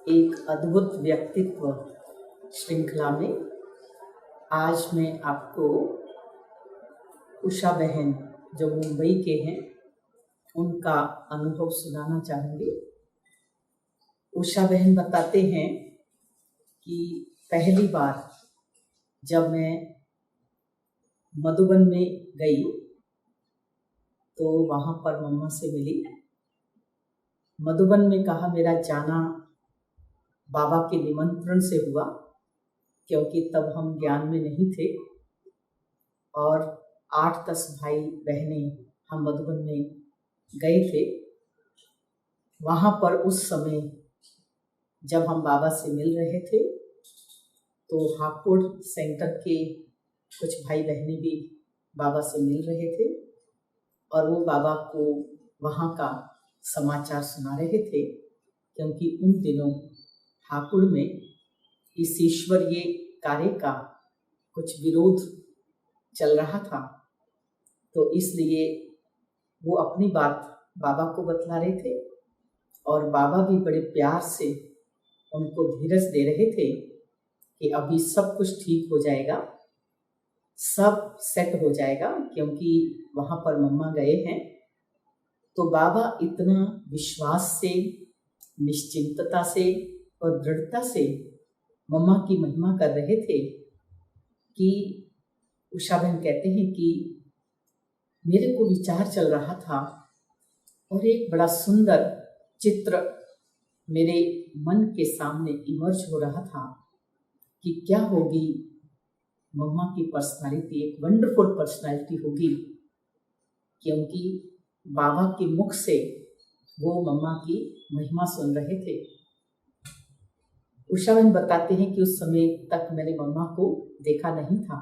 एक अद्भुत व्यक्तित्व श्रृंखला में आज मैं आपको उषा बहन जो मुंबई के हैं उनका अनुभव सुनाना चाहूँगी। उषा बहन बताते हैं कि पहली बार जब मैं मधुबन में गई तो वहाँ पर मम्मा से मिली। मधुबन में कहा मेरा जाना बाबा के निमंत्रण से हुआ, क्योंकि तब हम ज्ञान में नहीं थे और 8-10 भाई बहनें हम मधुबन में गए थे। वहाँ पर उस समय जब हम बाबा से मिल रहे थे तो हापुड़ सेंटर के कुछ भाई बहनें भी बाबा से मिल रहे थे और वो बाबा को वहाँ का समाचार सुना रहे थे, क्योंकि उन दिनों हापुड़ में इस ईश्वरीय कार्य का कुछ विरोध चल रहा था। तो इसलिए वो अपनी बात बाबा को बतला रहे थे और बाबा भी बड़े प्यार से उनको धीरज दे रहे थे कि अभी सब कुछ ठीक हो जाएगा, सब सेट हो जाएगा, क्योंकि वहाँ पर मम्मा गए हैं। तो बाबा इतना विश्वास से, निश्चिंतता से और दृढ़ता से मम्मा की महिमा कर रहे थे कि उषा बहन कहते हैं कि मेरे को विचार चल रहा था और एक बड़ा सुंदर चित्र मेरे मन के सामने इमर्ज हो रहा था कि क्या होगी मम्मा की पर्सनालिटी। एक वंडरफुल पर्सनालिटी होगी, क्योंकि बाबा के मुख से वो मम्मा की महिमा सुन रहे थे। उषा बहन बताते हैं कि उस समय तक मैंने मम्मा को देखा नहीं था।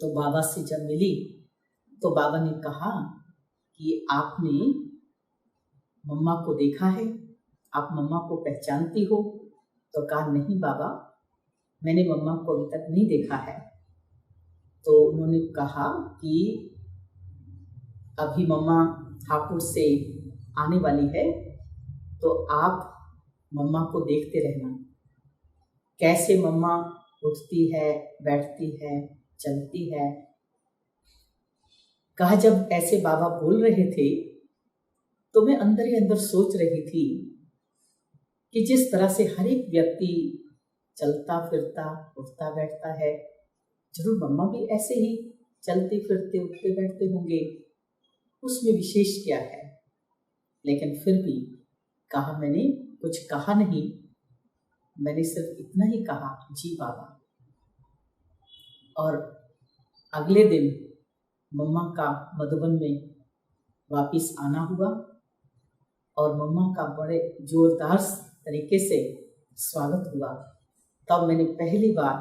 तो बाबा से जब मिली तो बाबा ने कहा कि आपने मम्मा को देखा है, आप मम्मा को पहचानती हो? तो कहा नहीं बाबा, मैंने मम्मा को अभी तक नहीं देखा है। तो उन्होंने कहा कि अभी मम्मा हापुड़ से आने वाली है, तो आप मम्मा को देखते रहना, कैसे मम्मा उठती है, बैठती है, चलती है। कहा जब ऐसे बाबा बोल रहे थे तो मैं अंदर ही अंदर सोच रही थी कि जिस तरह से हर एक व्यक्ति चलता फिरता, उठता बैठता है, जरूर मम्मा भी ऐसे ही चलते फिरते, उठते बैठते होंगे, उसमें विशेष क्या है। लेकिन फिर भी कहा, मैंने कुछ कहा नहीं, मैंने सिर्फ इतना ही कहा, जी बाबा। और अगले दिन मम्मा का मधुबन में वापिस आना हुआ और मम्मा का बड़े जोरदार तरीके से स्वागत हुआ। तब मैंने पहली बार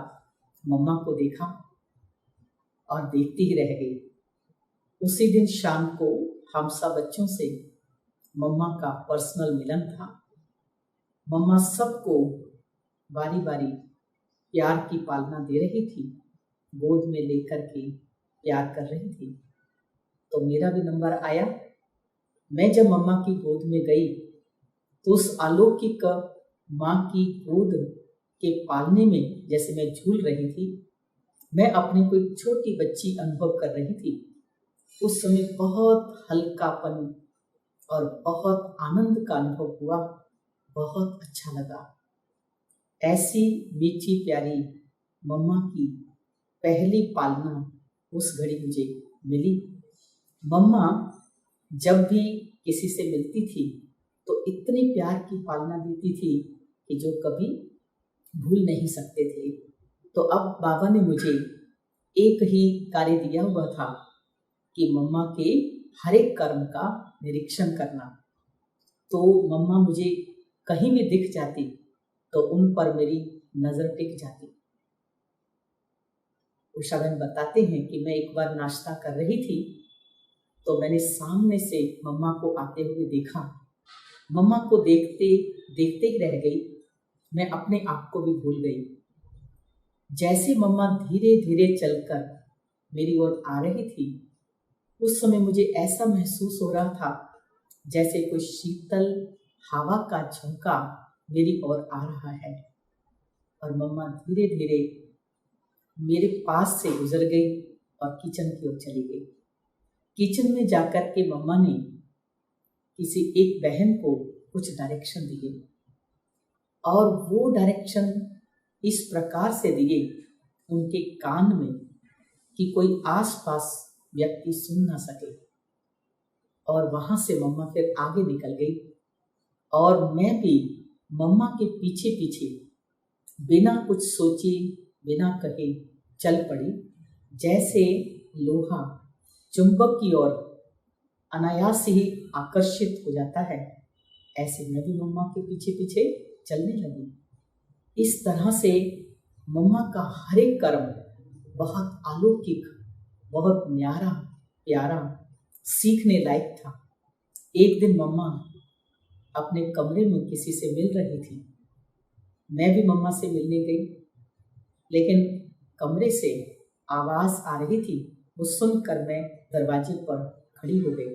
मम्मा को देखा और देखती ही रह गई। उसी दिन शाम को हम सब बच्चों से मम्मा का पर्सनल मिलन था। मम्मा सबको बारी बारी प्यार की पालना दे रही थी, गोद में लेकर के प्यार कर रही थी। तो मेरा भी नंबर आया। मैं जब मम्मा की गोद में गई तो उस अलौकिक माँ की गोद के पालने में जैसे मैं झूल रही थी, मैं अपने को एक छोटी बच्ची अनुभव कर रही थी। उस समय बहुत हल्कापन और बहुत आनंद का अनुभव हुआ, बहुत अच्छा लगा। ऐसी मीठी प्यारी मम्मा की पहली पालना उस घड़ी मुझे मिली। मम्मा जब भी किसी से मिलती थी तो इतने प्यार की पालना देती थी कि जो कभी भूल नहीं सकते थे। तो अब बाबा ने मुझे एक ही कार्य दिया हुआ था कि मम्मा के हर एक कर्म का निरीक्षण करना। तो मम्मा मुझे कहीं भी दिख जाती तो उन पर मेरी नजर टिक जाती। उषा बहन बताते हैं कि मैं एक बार नाश्ता कर रही थी तो मैंने सामने से मम्मा को आते हुए देखा। मम्मा को देखते देखते ही रह गई, मैं अपने आप को भी भूल गई। जैसे मम्मा धीरे धीरे चलकर मेरी ओर आ रही थी, उस समय मुझे ऐसा महसूस हो रहा था जैसे कोई शीतल हवा का झोंका मेरी ओर आ रहा है। और मम्मा धीरे धीरे मेरे पास से गुजर गई और किचन की ओर चली गई। किचन में जाकर के मम्मा ने किसी एक बहन को कुछ डायरेक्शन दिए और वो डायरेक्शन इस प्रकार से दिए उनके कान में कि कोई आसपास व्यक्ति सुन ना सके। और वहां से मम्मा फिर आगे निकल गई और मैं भी मम्मा के पीछे पीछे बिना कुछ सोचे बिना कहे चल पड़ी। जैसे लोहा चुंबक की ओर अनायास ही आकर्षित हो जाता है, ऐसे मैं भी मम्मा के पीछे पीछे चलने लगी। इस तरह से मम्मा का हर एक कर्म बहुत अलौकिक, बहुत न्यारा प्यारा, सीखने लायक था। एक दिन मम्मा अपने कमरे में किसी से मिल रही थी। मैं भी मम्मा से मिलने गई, लेकिन कमरे से आवाज आ रही थी, वो सुनकर मैं दरवाजे पर खड़ी हो गई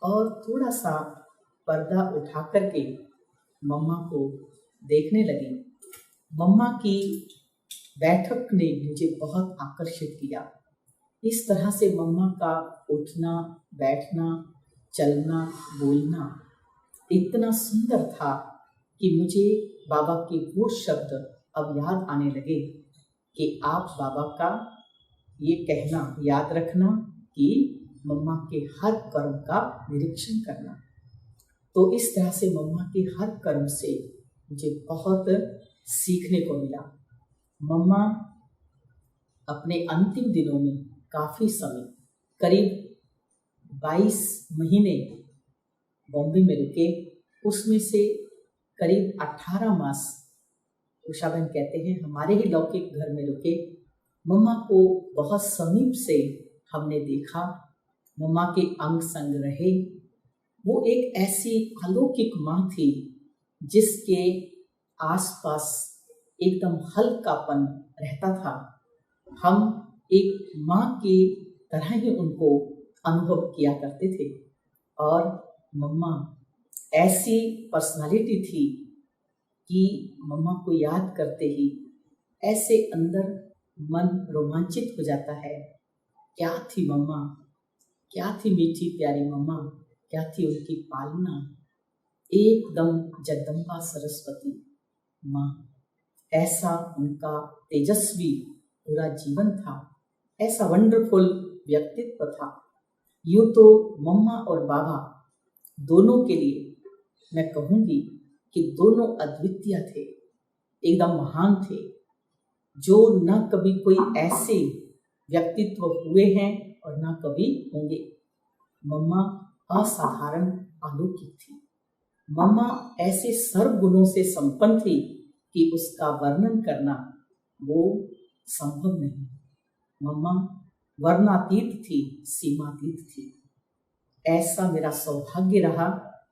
और थोड़ा सा पर्दा उठा करके मम्मा को देखने लगी। मम्मा की बैठक ने मुझे बहुत आकर्षित किया। इस तरह से मम्मा का उठना, बैठना, चलना, बोलना इतना सुंदर था कि मुझे बाबा के वो शब्द अब याद आने लगे कि आप बाबा का ये कहना याद रखना कि मम्मा के हर कर्म का निरीक्षण करना। तो इस तरह से मम्मा के हर कर्म से मुझे बहुत सीखने को मिला। मम्मा अपने अंतिम दिनों में काफ़ी समय, करीब 22 महीने बॉम्बे में रुके। उसमें से करीब 18 मास उषा बहन कहते हैं हमारे ही लौकिक घर में रुके। मम्मा को बहुत समीप से हमने देखा, मम्मा के अंग संग रहे। वो एक ऐसी अलौकिक माँ थी जिसके आसपास एकदम हल्कापन रहता था। हम एक माँ की तरह ही उनको अनुभव किया करते थे। और मम्मा ऐसी पर्सनालिटी थी कि मम्मा को याद करते ही ऐसे अंदर मन रोमांचित हो जाता है। क्या थी मम्मा, क्या थी मीठी प्यारी मम्मा, क्या थी उनकी पालना। एकदम जगदम्बा सरस्वती माँ, ऐसा उनका तेजस्वी पूरा जीवन था, ऐसा वंडरफुल व्यक्तित्व था। यूँ तो मम्मा और बाबा दोनों के लिए मैं कहूँगी कि दोनों अद्वितीय थे, एकदम महान थे, जो न कभी कोई ऐसे व्यक्तित्व हुए हैं और न कभी होंगे। मम्मा असाधारण अलौकिक थी। मम्मा ऐसे सर्व गुणों से संपन्न थी कि उसका वर्णन करना वो संभव नहीं। मम्मा वर्णातीत थी, सीमातीत थी। ऐसा मेरा सौभाग्य रहा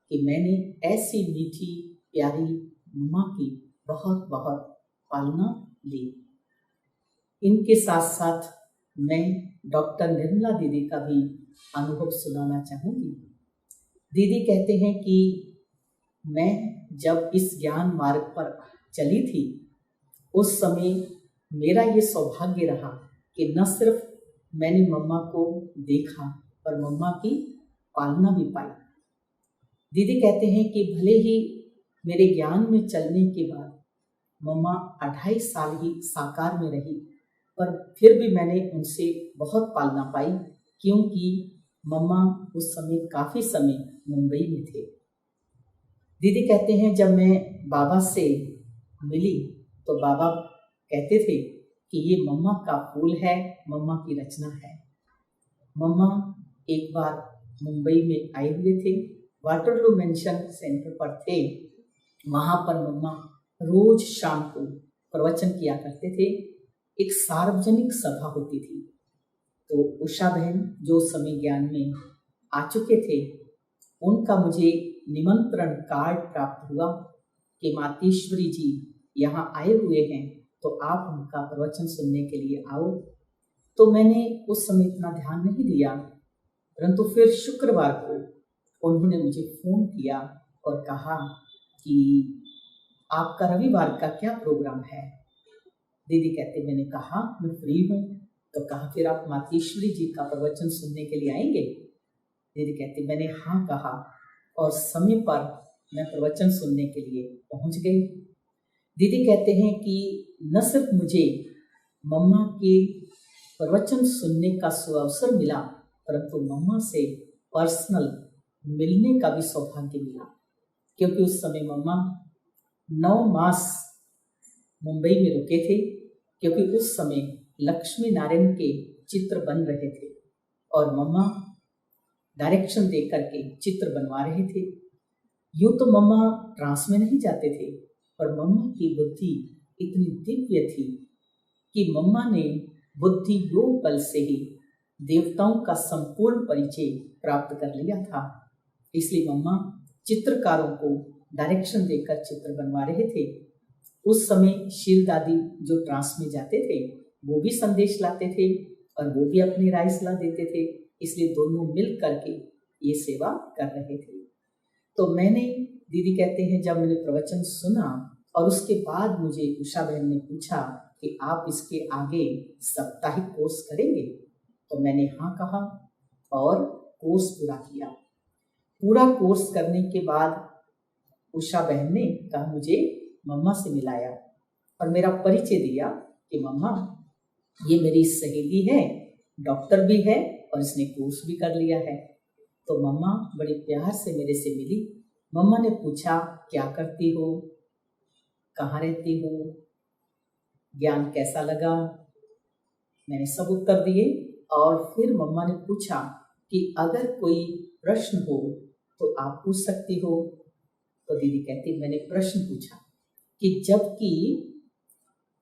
कि मैंने ऐसी मीठी प्यारी मम्मा की बहुत बहुत पालना ली। इनके साथ साथ मैं डॉक्टर निर्मला दीदी का भी अनुभव सुनाना चाहूँगी। दीदी कहते हैं कि मैं जब इस ज्ञान मार्ग पर चली थी, उस समय मेरा ये सौभाग्य रहा कि न सिर्फ मैंने मम्मा को देखा और मम्मा की पालना भी पाई। दीदी कहते हैं कि भले ही मेरे ज्ञान में चलने के बाद मम्मा 2.5 साल ही साकार में रही, पर फिर भी मैंने उनसे बहुत पालना पाई, क्योंकि मम्मा उस समय काफ़ी समय मुंबई में थे। दीदी कहते हैं जब मैं बाबा से मिली तो बाबा कहते थे कि ये मम्मा का फूल है, मम्मा की रचना है। मम्मा एक बार मुंबई में आए हुए थे, वाटरलू मेंशन सेंटर पर थे। वहाँ पर मम्मा रोज शाम को प्रवचन किया करते थे। एक सार्वजनिक सभा होती थी। तो उषा बहन जो समय ज्ञान में आ चुके थे, उनका मुझे निमंत्रण कार्ड प्राप्त हुआ कि मातेश्वरी जी यहाँ आए हुए हैं, तो आप उनका प्रवचन सुनने के लिए आओ। तो मैंने उस समय इतना ध्यान नहीं दिया, परंतु फिर शुक्रवार को उन्होंने मुझे फ़ोन किया और कहा कि आपका रविवार का क्या प्रोग्राम है? दीदी कहते मैंने कहा मैं फ्री हूँ। तो कहा फिर आप मातेश्वरी जी का प्रवचन सुनने के लिए आएंगे? दीदी कहती मैंने हाँ कहा और समय पर मैं प्रवचन सुनने के लिए पहुंच गई। दीदी कहते हैं कि न सिर्फ मुझे मम्मा के प्रवचन सुनने का सुअवसर मिला, परंतु मम्मा से पर्सनल मिलने का भी सौभाग्य मिला, क्योंकि उस समय मम्मा 9 मास मुंबई में रुके थे, क्योंकि उस समय लक्ष्मी नारायण के चित्र बन रहे थे और मम्मा डायरेक्शन दे करके चित्र बनवा रहे थे। यूँ तो मम्मा ट्रांस में नहीं जाते थे, पर मम्मा की बुद्धि इतनी दिव्य थी कि मम्मा ने बुद्धि योग बल से ही देवताओं का संपूर्ण परिचय प्राप्त कर लिया था। इसलिए मम्मा चित्रकारों को डायरेक्शन देकर चित्र बनवा रहे थे। उस समय शील दादी जो ट्रांस में जाते थे वो भी संदेश लाते थे और वो भी अपनी राय सलाह देते थे, इसलिए दोनों मिल करके ये सेवा कर रहे थे। तो मैंने, दीदी कहते हैं, जब मैंने प्रवचन सुना और उसके बाद मुझे उषा बहन ने पूछा कि आप इसके आगे साप्ताहिक कोर्स करेंगे, तो मैंने हाँ कहा और कोर्स पूरा किया। पूरा कोर्स करने के बाद उषा बहन ने कहा मुझे मम्मा से मिलाया और मेरा परिचय दिया कि मम्मा ये मेरी सहेली है, डॉक्टर भी है और इसने कोर्स भी कर लिया है। तो मम्मा बड़े प्यार से मेरे से मिली। मम्मा ने पूछा क्या करती हो, कहाँ रहती हो, ज्ञान कैसा लगा। मैंने सब उत्तर दिए और फिर मम्मा ने पूछा कि अगर कोई प्रश्न हो तो आप पूछ सकती हो। तो दीदी कहती मैंने प्रश्न पूछा कि जबकि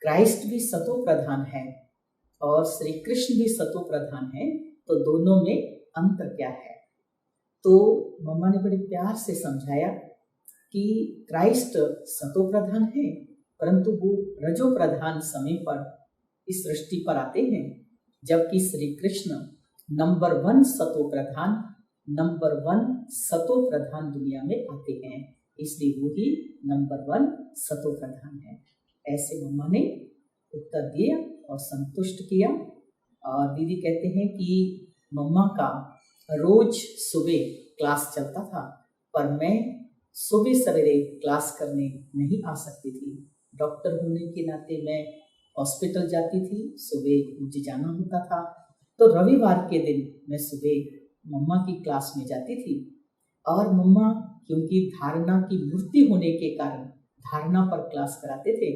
क्राइस्ट भी सतो प्रधान है और श्री कृष्ण भी सतो प्रधान है, तो दोनों में अंतर क्या है? तो मम्मा ने बड़े प्यार से समझाया कि क्राइस्ट सतो प्रधान है, परंतु वो रजो प्रधान समय पर इस सृष्टि पर आते हैं, जबकि श्री कृष्ण नंबर 1 सतो प्रधान, नंबर 1 सतो प्रधान दुनिया में आते हैं, इसलिए वो ही नंबर 1 सतो प्रधान है। ऐसे मम्मा ने उत्तर दिया और संतुष्ट किया। और दीदी कहते हैं कि मम्मा का रोज सुबह क्लास चलता था, पर मैं सुबह सवेरे क्लास करने नहीं आ सकती थी। डॉक्टर होने के नाते मैं हॉस्पिटल जाती थी, सुबह मुझे जाना होता था। तो रविवार के दिन मैं सुबह मम्मा की क्लास में जाती थी और मम्मा क्योंकि धारणा की मूर्ति होने के कारण धारणा पर क्लास कराते थे,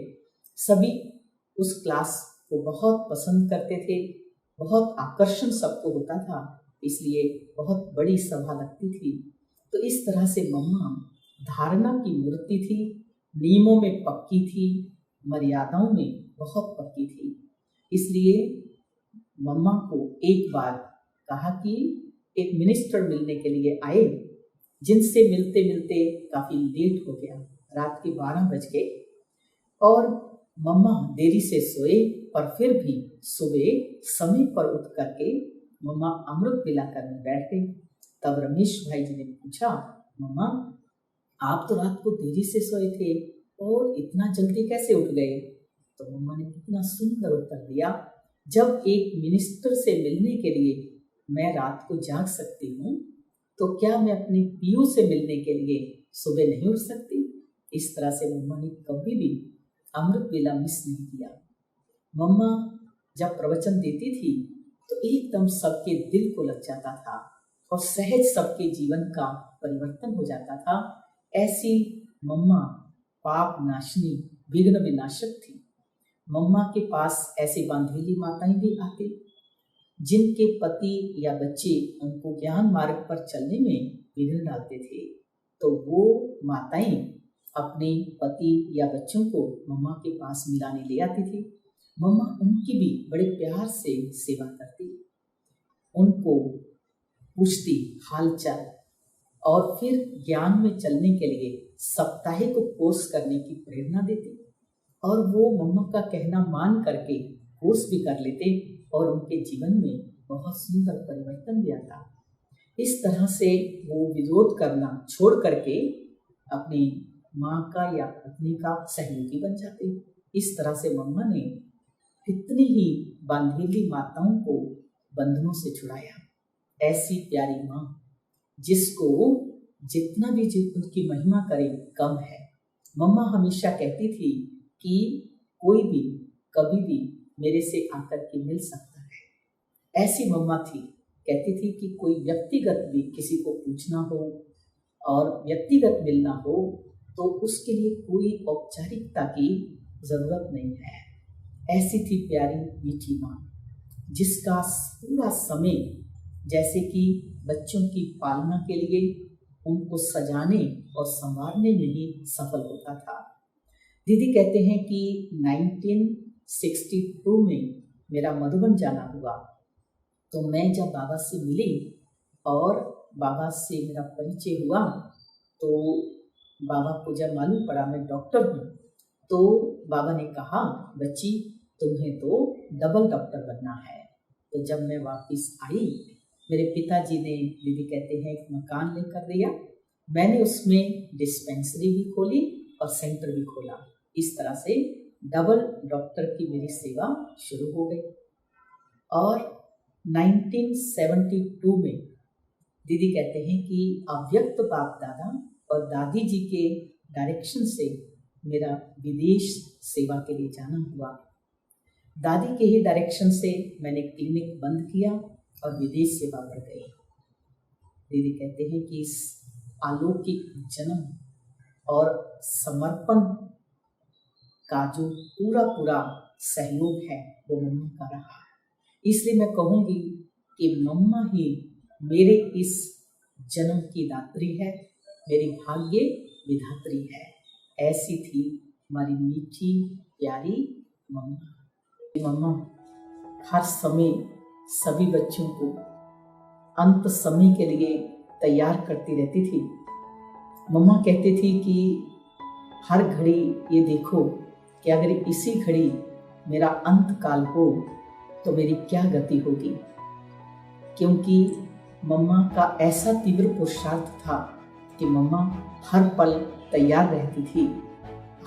सभी उस क्लास को बहुत पसंद करते थे, बहुत आकर्षण सबको होता था, इसलिए बहुत बड़ी सभा लगती थी। तो इस तरह से मम्मा धारणा की मूर्ति थी, नियमों में पक्की थी, मर्यादाओं में बहुत पक्की थी। इसलिए मम्मा को एक बार कहा कि एक मिनिस्टर मिलने के लिए आए, जिनसे मिलते मिलते काफी लेट हो गया, रात के 12 बज गए और मम्मा देरी से सोए, पर फिर भी सुबह समय पर उठ करके मम्मा अमृत पिला करने बैठ गई। तब रमेश भाई जी ने पूछा मम्मा आप तो रात को देरी से सोए थे और इतना जल्दी कैसे उठ गए? तो मम्मा ने कितना सुंदर उत्तर दिया, जब एक मिनिस्टर से मिलने के लिए मैं रात को जाग सकती हूँ, तो क्या मैं अपनी पीयू से मिलने के लिए सुबह नहीं उठ सकती? इस तरह से मम्मा ने कभी भी अमृत वेला मिस नहीं किया। मम्मा जब प्रवचन देती थी तो एकदम सबके दिल को लग जाता था और सहज सबके जीवन का परिवर्तन हो जाता था। ऐसी मम्मा पाप नाशनी, विघ्न विनाशक थी। मम्मा के पास ऐसी बांधेली माताएं भी आती जिनके पति या बच्चे उनको ज्ञान मार्ग पर चलने में विघ्न डालते थे, तो वो माताएं अपने पति या बच्चों को मम्मा के पास मिलाने ले आती थी। मम्मा उनकी भी बड़े प्यार से सेवा करती, उनको पूछती हालचाल और फिर ज्ञान में चलने के लिए साप्ताहिक कोर्स करने की प्रेरणा देती और वो मम्मा का कहना मान करके कोर्स भी कर लेते और उनके जीवन में बहुत सुंदर परिवर्तन भी आता। इस तरह से वो विरोध करना छोड़ करके अपनी माँ का या पत्नी का सहयोगी बन जाते। इस तरह से मम्मा ने कितनी ही बांधेली माताओं को बंधनों से छुड़ाया। ऐसी प्यारी माँ जिसको जितना भी उनकी महिमा करे कम है। मम्मा हमेशा कहती थी कि कोई भी कभी भी मेरे से आकर के मिल सकता है। ऐसी मम्मा थी, कहती थी कि कोई व्यक्तिगत भी किसी को पूछना हो और व्यक्तिगत मिलना हो तो उसके लिए कोई औपचारिकता की जरूरत नहीं है। ऐसी थी प्यारी मीठी माँ जिसका पूरा समय जैसे कि बच्चों की पालना के लिए उनको सजाने और संवारने में ही सफल होता था। दीदी कहते हैं कि 1962 में मेरा मधुबन जाना हुआ तो मैं जब बाबा से मिली और बाबा से मेरा परिचय हुआ तो बाबा को जब मालूम पड़ा मैं डॉक्टर हूँ तो बाबा ने कहा, बच्ची तुम्हें तो डबल डॉक्टर बनना है। तो जब मैं वापस आई मेरे पिताजी ने, दीदी कहते हैं, एक मकान लेकर दिया। मैंने उसमें डिस्पेंसरी भी खोली और सेंटर भी खोला। इस तरह से डबल डॉक्टर की मेरी सेवा शुरू हो गई। और 1972 में दीदी कहते हैं कि अव्यक्त बाप दादा और दादी जी के डायरेक्शन से मेरा विदेश सेवा के लिए जाना हुआ। दादी के ही डायरेक्शन से मैंने क्लिनिक बंद किया और विदेश सेवा बढ़ गई। दीदी कहते हैं कि इस अलौकिक जन्म और समर्पण का जो पूरा सहयोग है वो मम्मा का रहा। इसलिए मैं कहूँगी कि मम्मा ही मेरे इस जन्म की दात्री है, मेरी भाग्य विधात्री है। ऐसी थी हमारी मीठी प्यारी मम्मा। मम्मा हर समय सभी बच्चों को अंत समय के लिए तैयार करती रहती थी। मम्मा कहती थी कि हर घड़ी ये देखो कि अगर इसी घड़ी मेरा अंत काल हो तो मेरी क्या गति होगी। क्योंकि मम्मा का ऐसा तीव्र पुरुषार्थ था कि मम्मा हर पल तैयार रहती थी।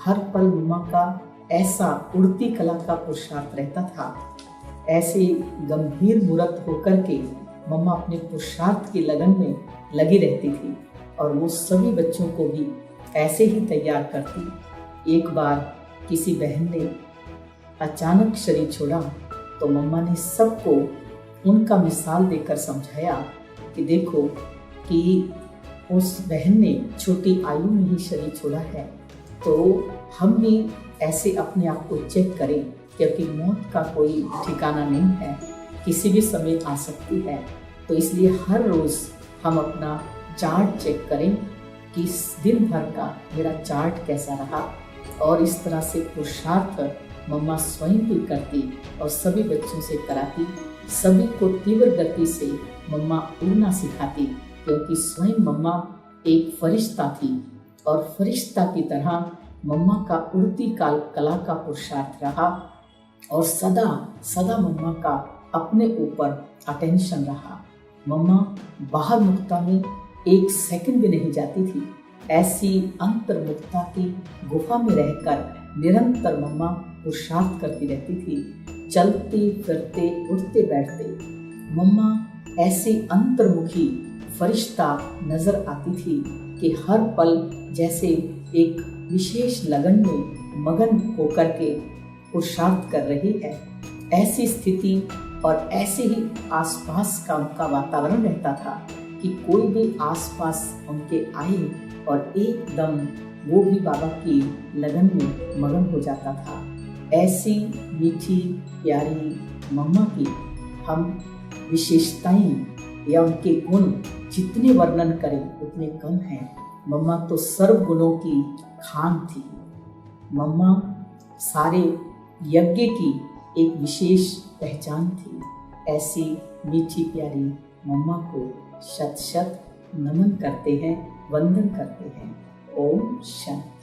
हर पल मम्मा का ऐसा उड़ती कला का पुरुषार्थ रहता था। ऐसे गंभीर मूर्त होकर के मम्मा अपने पुरुषार्थ की लगन में लगी रहती थी और वो सभी बच्चों को भी ऐसे ही तैयार करती। एक बार किसी बहन ने अचानक शरीर छोड़ा तो मम्मा ने सबको उनका मिसाल देकर समझाया कि देखो कि उस बहन ने छोटी आयु में ही शरीर छोड़ा है तो हम भी ऐसे अपने आप को चेक करें, क्योंकि मौत का कोई ठिकाना नहीं है, किसी भी समय आ सकती है। तो इसलिए हर रोज़ हम अपना चार्ट चेक करें कि इस दिन भर का मेरा चार्ट कैसा रहा। और इस तरह से पुरुषार्थ मम्मा स्वयं भी करती और सभी बच्चों से कराती। सभी को तीव्र गति से मम्मा उड़ना सिखाती, क्योंकि स्वयं मम्मा एक फरिश्ता थी और फरिश्ता की तरह मम्मा का उड़ती कला का पुरुषार्थ रहा और सदा सदा मम्मा का अपने ऊपर अटेंशन रहा। मम्मा बाहर मुक्ता में एक सेकंड भी नहीं जाती थी। ऐसी अंतर्मुक्ता की गुफा में रहकर निरंतर मम्मा पुरुषार्थ करती रहती थी। चलते फिरते उठते बैठते मम्मा ऐसी अंतर्मुखी फरिश्ता नजर आती थी कि हर पल जैसे एक विशेष लगन में मगन होकर के पुरुषार्थ कर रही है। ऐसी स्थिति और ऐसे ही आसपास का उनका वातावरण रहता था कि कोई भी आसपास उनके आए और एकदम वो भी बाबा की लगन में मगन हो जाता था। ऐसी मीठी प्यारी मम्मा की हम विशेषताएं या उनके गुण जितने वर्णन करें उतने कम हैं। मम्मा तो सर्व गुणों की खान थी। मम्मा सारे यज्ञ की एक विशेष पहचान थी। ऐसी मीठी प्यारी मम्मा को शत शत नमन करते हैं, वंदन करते हैं। ओम शांति।